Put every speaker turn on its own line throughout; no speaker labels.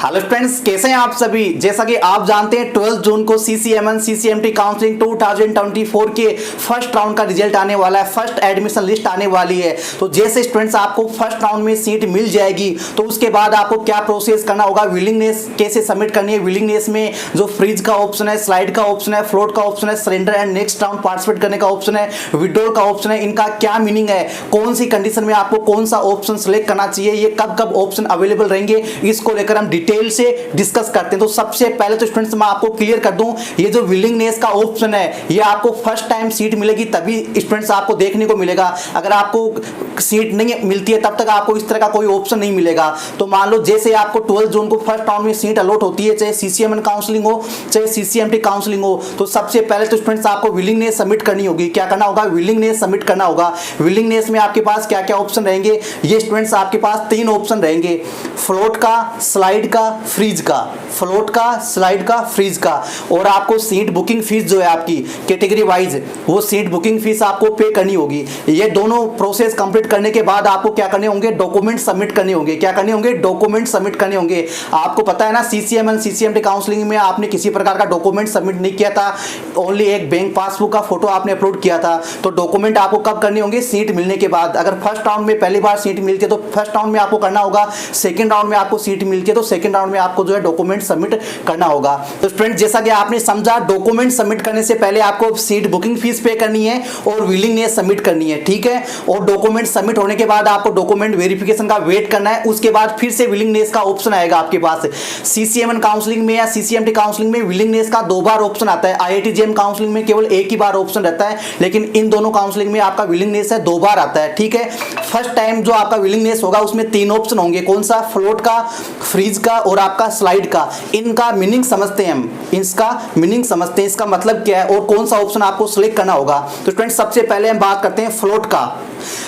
Hello friends, कैसे हैं आप सभी। जैसा कि आप जानते हैं 12 जून को CCMN CCMT काउंसलिंग 2024 के फर्स्ट राउंड का रिजल्ट आने वाला है, फर्स्ट एडमिशन लिस्ट आने वाली है। तो जैसे स्टूडेंट्स आपको फर्स्ट राउंड में सीट मिल जाएगी तो उसके बाद आपको क्या प्रोसेस करना होगा, विलिंगनेस कैसे सबमिट करनी है, विलिंगनेस में जो फ्रीज का ऑप्शन है, स्लाइड का ऑप्शन है, फ्लोट का ऑप्शन है, surrender and next round participate करने का ऑप्शन है, विड्रॉल का ऑप्शन है, इनका क्या मीनिंग है, कौन सी कंडीशन में आपको कौन सा ऑप्शन सेलेक्ट करना चाहिए, ये कब कब ऑप्शन अवेलेबल रहेंगे, इसको लेकर हम डिटेल से डिस्कस करते हैं। तो सबसे पहले तो स्टूडेंट्स मैं आपको क्लियर कर दूं, ये जो विलिंगनेस का ऑप्शन है ये आपको फर्स्ट टाइम सीट मिलेगी तभी स्टूडेंट्स आपको देखने को मिलेगा। अगर आपको सीट नहीं मिलती है तब तक आपको इस तरह का कोई ऑप्शन नहीं मिलेगा। तो मान लो जैसे आपको 12 जून को फर्स्ट राउंड में सीट अलॉट होती है, चाहे CCMN काउंसलिंग हो चाहे CCMT काउंसलिंग हो, तो सबसे पहले तो स्टूडेंट्स आपको विलिंगनेस सबमिट करनी होगी। क्या करना होगा, विलिंगनेस सबमिट करना होगा। विलिंगनेस में आपके पास क्या क्या ऑप्शन रहेंगे, ये स्टूडेंट्स आपके पास 3 ऑप्शन रहेंगे, फ्लोट का, स्लाइड का, फ्रीज का। फ्लोट का, स्लाइड का, फ्रीज का। और आपको सीट बुकिंग फीस जो है आपकी कैटेगरी वाइज, वो सीट बुकिंग फीस आपको पे करनी होगी। ये दोनों प्रोसेस कंप्लीट करने के बाद आपको क्या करने होंगे, डॉक्यूमेंट सबमिट करने होंगे। क्या करने होंगे, डॉक्यूमेंट सबमिट करने होंगे। आपको पता है ना, CCMN CCMT काउंसलिंग में आपने किसी प्रकार का डॉक्यूमेंट सबमिट नहीं किया था, ओनली एक बैंक पासबुक का फोटो आपने अपलोड किया था। तो डॉक्यूमेंट आपको कब करने होंगे, सीट मिलने के बाद। अगर फर्स्ट राउंड में पहली बार सीट मिलती है तो फर्स्ट राउंड में आपको करना होगा, सेकंड राउंड में आपको सीट मिलती है तो सेकंड राउंड में आपको जो है डॉक्यूमेंट सबमिट करना होगा। तो फ्रेंड्स, जैसा कि आपने समझा, डॉक्यूमेंट सबमिट करने से पहले आपको सीट बुकिंग फीस पे करनी है और विलिंगनेस सबमिट करनी है, ठीक है। और डॉक्यूमेंट सबमिट होने के बाद आपको डॉक्यूमेंट वेरिफिकेशन का वेट करना है। उसके बाद फिर से विलिंगनेस का ऑप्शन आएगा आपके पास। CCMN काउंसलिंग में या CCMT काउंसलिंग में विलिंगनेस का 2 बार ऑप्शन आता है। IIT JM काउंसलिंग में केवल एक ही बार ऑप्शन रहता है, लेकिन इन दोनों काउंसलिंग में आपका विलिंगनेस है 2 बार आता है, ठीक है। फर्स्ट टाइम जो आपका विलिंगनेस होगा उसमें 3 ऑप्शन होंगे, कौन सा, फ्लोट का, फ्रीज का और आपका स्लाइड का। इनका मीनिंग समझते हैं हम, इसका मीनिंग समझते हैं, इसका मतलब क्या है और कौन सा ऑप्शन आपको सिलेक्ट करना होगा। तो फ्रेंड्स, सबसे पहले हम बात करते हैं फ्लोट का।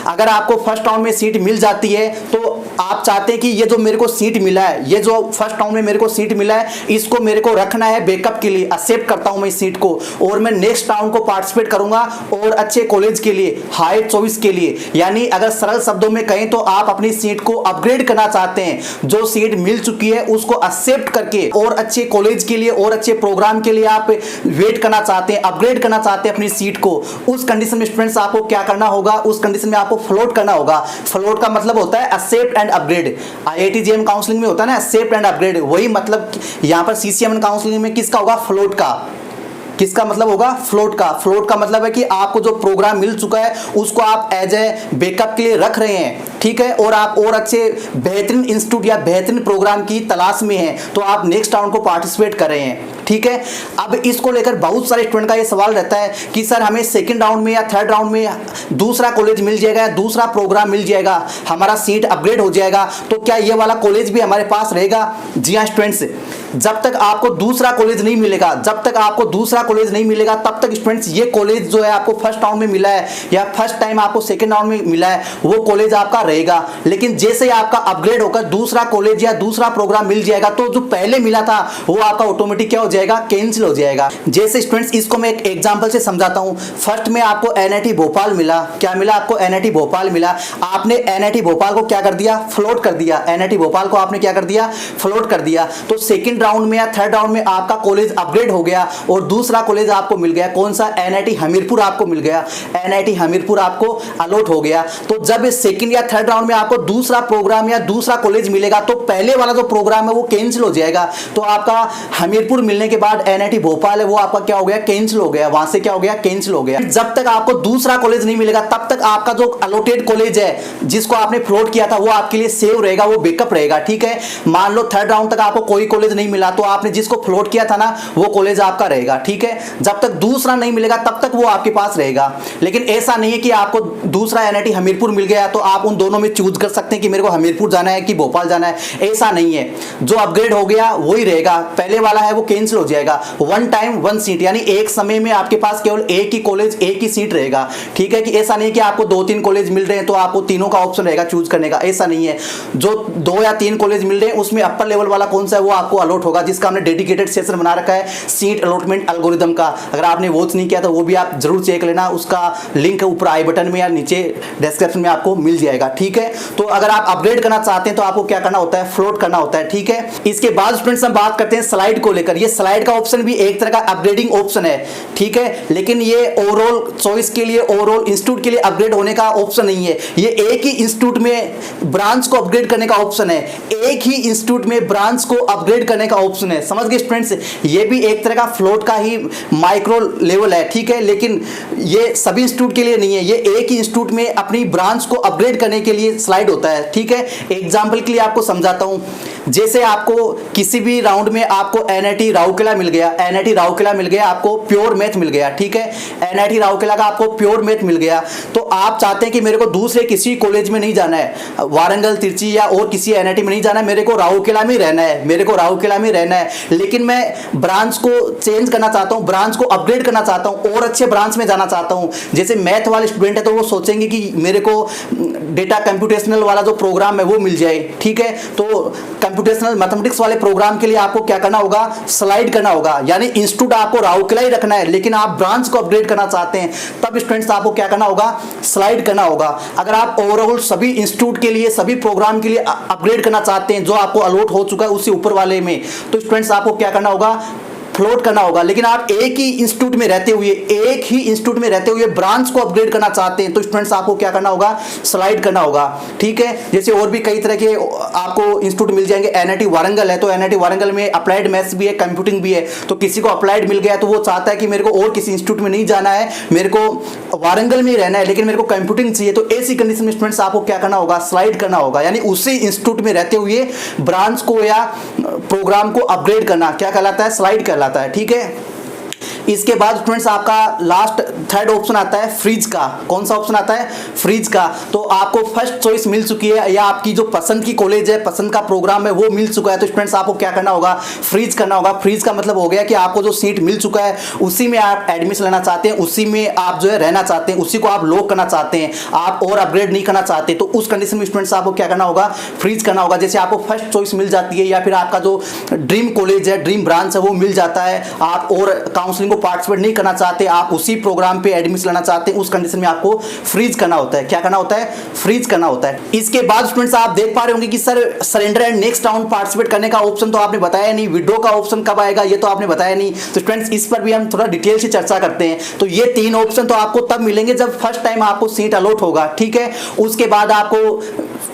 अगर आपको फर्स्ट राउंड में सीट मिल जाती है तो आप चाहते हैं कि ये जो मेरे को सीट मिला है, ये जो फर्स्ट राउंड में मेरे को सीट मिला है, इसको मेरे को रखना है बैकअप के लिए, एक्सेप्ट करता हूं मैं इस सीट को और मैं नेक्स्ट राउंड को पार्टिसिपेट करूंगा और अच्छे कॉलेज के लिए, हायर चॉइस के लिए। यानी अगर सरल शब्दों में कहें तो आप अपनी सीट को अपग्रेड करना चाहते हैं, जो सीट मिल चुकी है उसको एक्सेप्ट करके और अच्छे कॉलेज के लिए और अच्छे प्रोग्राम के लिए आप वेट करना चाहते हैं, अपग्रेड करना चाहते हैं अपनी सीट को। उस कंडीशन में स्टूडेंट्स आपको क्या करना होगा, उस कंडीशन में आपको फ्लोट करना होगा। फ्लोट का मतलब होता है accept and upgrade. IIT JM counselling में होता है ना एक्सेप्ट एंड अपग्रेड, वही मतलब यहां पर CCMN काउंसलिंग में किसका होगा, फ्लोट का। किसका मतलब होगा, फ्लोट का। फ्लोट का मतलब है कि आपको जो प्रोग्राम मिल चुका है उसको आप एज ए बैकअप के लिए रख रहे हैं, ठीक है, और आप और अच्छे बेहतरीन इंस्टीट्यूट या बेहतरीन प्रोग्राम की तलाश में हैं तो आप नेक्स्ट राउंड को पार्टिसिपेट कर रहे हैं, ठीक है। अब इसको लेकर बहुत सारे स्टूडेंट का ये सवाल रहता है कि सर हमें सेकंड राउंड में या थर्ड राउंड में दूसरा कॉलेज मिल जाएगा या दूसरा प्रोग्राम मिल जाएगा, हमारा सीट अपग्रेड हो जाएगा, तो क्या ये वाला कॉलेज भी हमारे पास रहेगा। जी हाँ स्टूडेंट्स, जब तक आपको दूसरा कॉलेज नहीं मिलेगा, जब तक आपको दूसरा कॉलेज नहीं मिलेगा तब तक स्टूडेंट्स ये कॉलेज जो है आपको फर्स्ट राउंड में मिला है या फर्स्ट टाइम आपको सेकंड राउंड में मिला है वो कॉलेज आपका रहेगा। लेकिन जैसे ही आपका अपग्रेड होकर दूसरा कॉलेज या दूसरा प्रोग्राम मिल जाएगा तो जो पहले मिला था वो आपका ऑटोमेटिक क्या हो जाएगा, कैंसिल हो जाएगा। जैसे स्टूडेंट्स, इसको मैं एक एग्जांपल से समझाता हूं। फर्स्ट में आपको NIT भोपाल मिला, क्या मिला आपको, NIT भोपाल मिला। आपने NIT भोपाल को क्या कर दिया, फ्लोट कर दिया। NIT भोपाल को आपने क्या कर दिया, फ्लोट कर दिया। तो सेकंड राउंड में या थर्ड राउंड में आपका कॉलेज अपग्रेड हो गया और दूसरा कॉलेज आपको मिल गया, कौन सा, NIT हमीरपुर आपको मिल गया। NIT हमीरपुर आपको अलॉट हो गया। तो जब सेकंड या थर्ड राउंड में आपको दूसरा प्रोग्राम या दूसरा कॉलेज मिलेगा तो पहले वाला जो प्रोग्राम है वो कैंसिल हो जाएगा। तो आपका हमीरपुर मिलने के बाद NIT भोपाल है वो आपका क्या हो गया, कैंसिल हो गया, वहां से क्या हो गया, कैंसिल हो गया। जब तक आपको दूसरा कॉलेज नहीं मिलेगा तब तक आपका जो अलॉटेड कॉलेज है जिसको आपने फ्लोट किया था वो आपके लिए सेव रहेगा, वो बैकअप रहेगा, ठीक है। मान लो थर्ड राउंड तक आपको कोई कॉलेज नहीं मिला तो आपने जिसको फ्लोट किया था ना वो कॉलेज आपका रहेगा, ठीक है। जब तक दूसरा नहीं मिलेगा तब तक वो आपके पास रहेगा। लेकिन ऐसा नहीं है कि आपको दूसरा NIT हमीरपुर मिल गया तो आप उन दोनों में चूज कर सकते हैं कि मेरे को हमीरपुर जाना है कि भोपाल जाना है, ऐसा नहीं है। जो अपग्रेड हो गया वही रहेगा, पहले वाला है वो कैंसिल हो जाएगा। वन टाइम वन सीट, यानी एक समय में आपके पास केवल एक ही कॉलेज, एक ही सीट रहेगा, ठीक है। कि ऐसा नहीं कि आपको 2-3 कॉलेज मिल रहे हैं तो आपको तीनों का ऑप्शन रहेगा चूज करने का, ऐसा नहीं है। जो 2 या 3 कॉलेज मिल रहे हैं उसमें अपर लेवल वाला कौन सा है वो आपको अलॉट होगा, जिसका हमने डेडिकेटेड सेशन बना रखा है सीट अलॉटमेंट एल्गोरिथम का। अगर आपने वॉच नहीं किया तो वो भी आप जरूर चेक लेना, उसका लिंक ऊपर आई बटन में या नीचे डिस्क्रिप्शन में आपको मिल जाएगा, ठीक है। तो अगर आप अपग्रेड करना चाहते हैं तो आपको क्या करना होता है, फ्लोट करना होता है, ठीक है। ठीक है। इसके बाद स्टूडेंट्स हम बात करते हैं स्लाइड को लेकर। ये स्लाइड का ऑप्शन भी एक तरह का अपग्रेडिंग ऑप्शन है, ठीक है, लेकिन ये ओवरऑल चॉइस के लिए, ओवरऑल इंस्टीट्यूट के लिए अपग्रेड होने का ऑप्शन नहीं है। ये एक ही इंस्टीट्यूट में ब्रांच को अपग्रेड करने का ऑप्शन है, एक ही इंस्टीट्यूट में ब्रांच को अपग्रेड करने का ऑप्शन है। समझ गए स्टूडेंट्स, ये भी एक तरह का फ्लोट का ही माइक्रो लेवल है, ठीक है, लेकिन ये सभी इंस्टीट्यूट के लिए नहीं है। ये एक ही इंस्टीट्यूट में अपनी ब्रांच को अपग्रेड करने के लिए स्लाइड होता है, ठीक है। एग्जांपल के लिए आपको समझाता हूं, जैसे आपको किसी भी राउंड में आपको एनआईटी राउरकेला मिल गया, एनआईटी राउरकेला मिल गया, आपको प्योर मैथ मिल गया, ठीक है, एनआईटी राउरकेला का आपको प्योर मैथ मिल गया, तो आप चाहते हैं कि मेरे को दूसरे किसी कॉलेज में नहीं जाना है, वारंगल, तिरची या और किसी एनआईटी में नहीं जाना है, मेरे को राउरकेला में रहना है, मेरे को राउरकेला में रहना है, लेकिन मैं ब्रांच को चेंज करना चाहता हूं, ब्रांच को अपग्रेड करना चाहता हूं और अच्छे ब्रांच में जाना चाहता हूं। जैसे मैथ वाले स्टूडेंट है तो वो सोचेंगे कि मेरे को डेटा कंप्यूटेशनल वाला जो प्रोग्राम है वो मिल जाए, ठीक है, तो कंप्यूटेशनल मैथमेटिक्स वाले प्रोग्राम के लिए आपको क्या करना होगा, स्लाइड करना होगा। यानी इंस्टीट्यूट आपको राउरकेला ही रखना है, लेकिन आप ब्रांच को अपग्रेड करना चाहते हैं, तब स्टूडेंट्स आपको क्या करना होगा, स्लाइड करना होगा। अगर आप ओवरऑल सभी इंस्टीट्यूट के लिए, सभी प्रोग्राम के लिए अपग्रेड करना चाहते हैं जो आपको अलॉट हो चुका है उससे ऊपर वाले में, तो स्टूडेंट्स आपको क्या करना होगा, फ्लोट करना होगा। लेकिन आप एक ही इंस्टीट्यूट में रहते हुए, एक ही इंस्टीट्यूट में रहते हुए ब्रांच को अपग्रेड करना चाहते हैं, तो स्टूडेंट्स आपको क्या करना होगा, स्लाइड करना होगा, ठीक है। जैसे और भी कई तरह के आपको इंस्टीट्यूट मिल जाएंगे। एनआईटी वारंगल है तो एनआईटी वारंगल में अप्लाइड मैथ्स भी है, कंप्यूटिंग भी है, तो किसी को अप्लाइड मिल गया तो वो चाहता है कि मेरे को और किसी इंस्टीट्यूट में नहीं जाना है, मेरे को वारंगल में रहना है, लेकिन मेरे को कंप्यूटिंग चाहिए, तो ऐसी कंडीशन में स्टूडेंट्स आपको क्या करना होगा, स्लाइड करना होगा। यानी उसी इंस्टीट्यूट में रहते हुए ब्रांच को या प्रोग्राम को अपग्रेड करना क्या कहलाता है, स्लाइड कहलाता है, ठीक है। इसके बाद स्टूडेंट्स आपका लास्ट थर्ड ऑप्शन आता है फ्रीज का। कौन सा ऑप्शन आता है, फ्रीज का। तो आपको फर्स्ट चॉइस मिल चुकी है या आपकी जो पसंद की कॉलेज है, पसंद का प्रोग्राम है वो मिल चुका है, तो स्टूडेंट्स आपको क्या करना होगा, फ्रीज करना होगा। फ्रीज का मतलब हो गया कि आपको जो सीट मिल चुका है उसी में आप एडमिशन लेना चाहते हैं, उसी में आप जो है रहना चाहते हैं, उसी को आप लॉक करना चाहते हैं, आप और अपग्रेड नहीं करना चाहते, तो उस कंडीशन में स्टूडेंट्स आपको क्या करना होगा, फ्रीज करना होगा। जैसे आपको फर्स्ट चॉइस मिल जाती है या फिर आपका जो ड्रीम कॉलेज है, ड्रीम ब्रांच है वो मिल जाता है, आप और काउंसलिंग को पार्टिसिपेट नहीं करना चाहते, आप उसी प्रोग्राम पे एडमिशन लेना चाहते हैं, उस कंडीशन में आपको फ्रीज करना होता है। क्या करना होता है, फ्रीज करना होता है। इसके बाद स्टूडेंट्स आप देख पा रहे होंगे कि sir surrender and next round participate करने का ऑप्शन तो आपने बताया नहीं, विड्रॉ का ऑप्शन कब आएगा ये तो आपने बताया नहीं। तो स्टूडेंट्स इस पर भी हम थोड़ा डिटेल से चर्चा करते हैं। तो ये तीन ऑप्शन तो आपको तब मिलेंगे जब फर्स्ट टाइम आपको सीट अलॉट होगा, ठीक है। उसके बाद आपको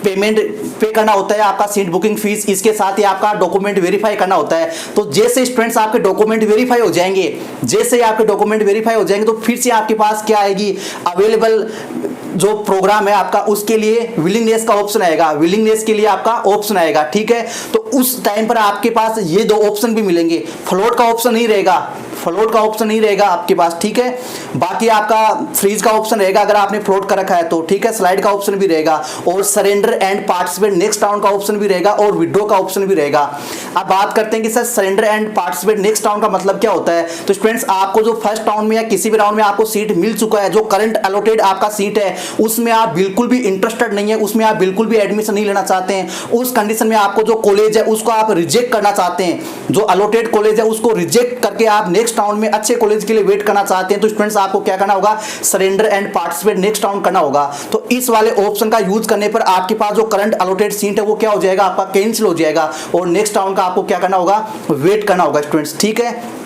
पेमेंट पे करना होता है, आपका सीट बुकिंग फीस, इसके साथ ही आपका डॉक्यूमेंट वेरीफाई करना होता है। तो जैसे स्टूडेंट्स आपके डॉक्यूमेंट वेरीफाई हो जाएंगे, जैसे आपके डॉक्यूमेंट वेरीफाई हो जाएंगे तो फिर से आपके पास क्या आएगी, अवेलेबल जो प्रोग्राम है आपका उसके लिए विलिंगनेस का ऑप्शन आएगा, विलिंगनेस के लिए आपका ऑप्शन आएगा, ठीक है। तो उस टाइम पर आपके पास ये दो ऑप्शन भी मिलेंगे, फ्लोट का ऑप्शन नहीं रहेगा, फ्लोट का ऑप्शन नहीं रहेगा आपके पास, ठीक है। बाकी आपका फ्रीज का ऑप्शन रहेगा अगर आपने फ्लोट कर रखा है तो, ठीक है। स्लाइड का ऑप्शन भी रहेगा और surrender and participate next round का ऑप्शन भी रहेगा और विड्रॉ का ऑप्शन भी रहेगा। अब बात करते हैं कि sir surrender and participate next round का मतलब क्या होता है। तो स्टूडेंट्स आपको जो फर्स्ट राउंड में या किसी भी राउंड में आपको सीट मिल चुका है, जो करंट अलॉटेड आपका सीट है उसमें आप बिल्कुल भी इंटरेस्टेड नहीं है, उसमें आप बिल्कुल भी एडमिशन नहीं लेना चाहते हैं, उस कंडीशन में आपको जो कॉलेज है उसको आप रिजेक्ट करना चाहते हैं, जो अलॉटेड कॉलेज है उसको रिजेक्ट करके आप नेक्स्ट राउंड में अच्छे कॉलेज के लिए वेट करना चाहते हैं, तो स्टूडेंट्स आपको क्या करना होगा, surrender and participate next round करना होगा। तो इस वाले ऑप्शन का यूज करने पर आपके पास जो करंट अलॉटेड सीट है वो क्या हो जाएगा, आपका कैंसिल हो जाएगा और नेक्स्ट राउंड का आपको क्या करना होगा, वेट करना होगा स्टूडेंट्स, ठीक है।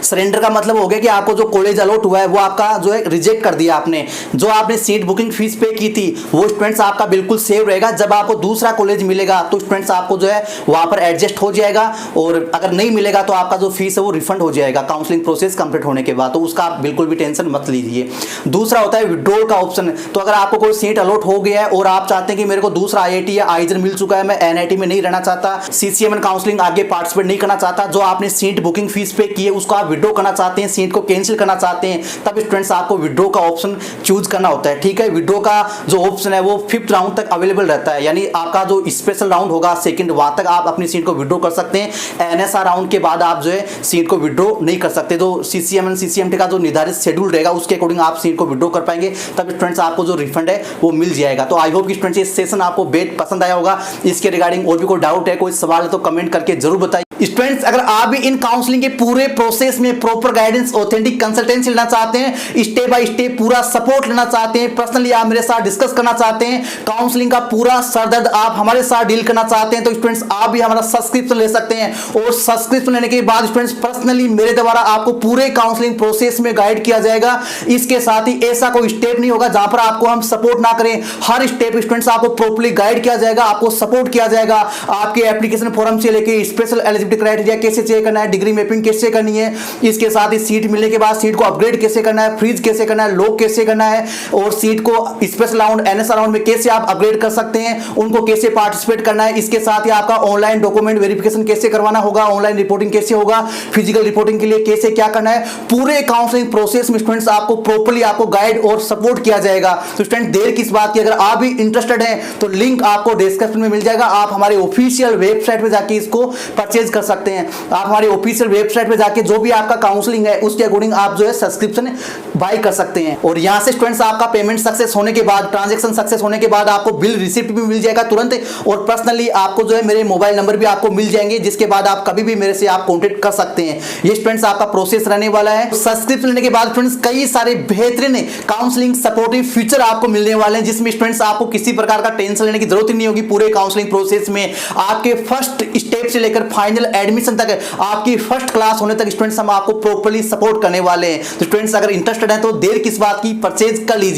सरेंडर का मतलब हो गया कि आपको जो कॉलेज अलॉट हुआ है वो आपका जो है रिजेक्ट कर दिया आपने, जो आपने सीट बुकिंग फीस पे की थी वो स्टूडेंट्स आपका बिल्कुल सेव रहेगा। जब आपको दूसरा कॉलेज मिलेगा तो स्टूडेंट्स आपको जो है वहां पर एडजस्ट हो जाएगा और अगर नहीं मिलेगा तो आपका जो फीस है वो रिफंड हो जाएगा काउंसलिंग प्रोसेस कंप्लीट होने के बाद, तो उसका आप बिल्कुल भी टेंशन मत लीजिए। दूसरा होता है विड्रॉल का ऑप्शन। तो अगर आपको कोई सीट अलॉट हो गया है और आप चाहते हैं कि मेरे को दूसरा IIT या आइजर मिल चुका है, मैं NIT में नहीं रहना चाहता, CCMN काउंसलिंग आगे पार्टिसिपेट नहीं करना चाहता, जो आपने सीट बुकिंग फीस पे की है उसको आप विड्रॉ करना चाहते हैं, सीट को कैंसिल करना चाहते हैं, तब स्टूडेंट्स आपको विड्रॉ का ऑप्शन चूज करना होता है, ठीक है। विड्रॉ का जो ऑप्शन है वो 5th राउंड तक अवेलेबल रहता है, यानी आपका जो स्पेशल राउंड होगा सेकंड, वहां तक आप अपनी सीट को विड्रॉ कर सकते हैं। NSR राउंड के बाद आप जो है सीट को विड्रॉ नहीं कर सकते। तो CCMN CCMT का जो निर्धारित शेड्यूल रहेगा उसके अकॉर्डिंग आप सीट को विड्रॉ कर पाएंगे, तब स्टूडेंट्स आपको जो रिफंड है वो मिल जाएगा। तो आई होप कि स्टूडेंट्स ये सेशन आपको बेहद पसंद आया होगा। इसके रिगार्डिंग और भी कोई डाउट है, कोई सवाल है तो कमेंट करके जरूर बताइए। स्टूडेंट्स अगर आप भी इन काउंसलिंग के पूरे प्रोसेस में प्रॉपर गाइडेंस, ऑथेंटिक कंसल्टेंसी लेना चाहते हैं, स्टेप बाय स्टेप पूरा सपोर्ट लेना चाहते हैं, पर्सनली आप मेरे साथ डिस्कस करना चाहते हैं, काउंसलिंग का पूरा सरदर्द आप हमारे साथ डील करना चाहते हैं, तो स्टूडेंट्स आप भी हमारा सब्सक्रिप्शन ले सकते हैं। और सब्सक्रिप्शन लेने के बाद स्टूडेंट्स पर्सनली मेरे द्वारा आपको पूरे काउंसलिंग प्रोसेस में गाइड किया जाएगा। इसके साथ ही ऐसा कोई स्टेप नहीं होगा जहां पर आपको हम सपोर्ट ना करें। हर स्टेप स्टूडेंट्स आपको प्रॉपर्ली गाइड किया जाएगा, आपको सपोर्ट किया जाएगा। आपके एप्लीकेशन फॉर्म से लेके स्पेशल एलिजिबिलिटी क्राइटेरिया कैसे चेक करना है, डिग्री मैपिंग कैसे करनी है, इसके साथ ही सीट मिलने के बाद सीट को अपग्रेड कैसे करना है, फ्रीज कैसे करना है, लॉक कैसे करना है, और सीट को स्पेशल राउंड एनएस राउंड में कैसे आप अपग्रेड कर सकते हैं, उनको कैसे पार्टिसिपेट करना है। इसके साथ ही आपका ऑनलाइन डॉक्यूमेंट वेरिफिकेशन कैसे करवाना होगा, ऑनलाइन रिपोर्टिंग कैसे होगा, फिजिकल रिपोर्टिंग के लिए कैसे क्या करना है, पूरे काउंसलिंग प्रोसेस में स्टूडेंट्स आपको प्रॉपर्ली आपको गाइड और सपोर्ट किया जाएगा। तो स्टूडेंट देर किस बात की, अगर आप भी इंटरेस्टेड हैं तो लिंक आपको डिस्क्रिप्शन में मिल जाएगा, आप हमारे ऑफिशियल वेबसाइट पे जाके इसको परचेज कर सकते हैं। आप हमारे ऑफिशियल वेबसाइट पे जाके जो भी आपका काउंसलिंग है उसके अकॉर्डिंग आप जो है सब्सक्रिप्शन बाय कर सकते हैं। और यहां से स्टूडेंट्स आपका पेमेंट सक्सेस होने के बाद, ट्रांजैक्शन सक्सेस होने के बाद आपको बिल रिसिप्ट भी मिल जाएगा तुरंत, और पर्सनली आपको जो है मेरे मोबाइल नंबर भी आपको मिल जाएंगे, जिसके बाद आप कभी भी मेरे से आप कांटेक्ट कर सकते हैं। ये स्टूडेंट्स आपका प्रोसेस रहने वाला है। सब्सक्रिप्शन लेने के बाद स्टूडेंट्स कई सारे बेहतरीन काउंसलिंग सपोर्टिव फीचर आपको मिलने वाले हैं, जिसमें स्टूडेंट्स आपको किसी प्रकार का टेंशन लेने की जरूरत ही नहीं होगी। पूरे काउंसलिंग प्रोसेस में आपके फर्स्ट स्टेप से लेकर फाइनल एडमिशन तक, आपकी फर्स्ट क्लास होने तक स्टूडेंट्स हम आपको प्रॉपर्ली सपोर्ट करने वाले हैं। तो स्टूडेंट्स अगर इंटरेस्टेड हैं तो देर किस बात की, परचेज कर लीजिए।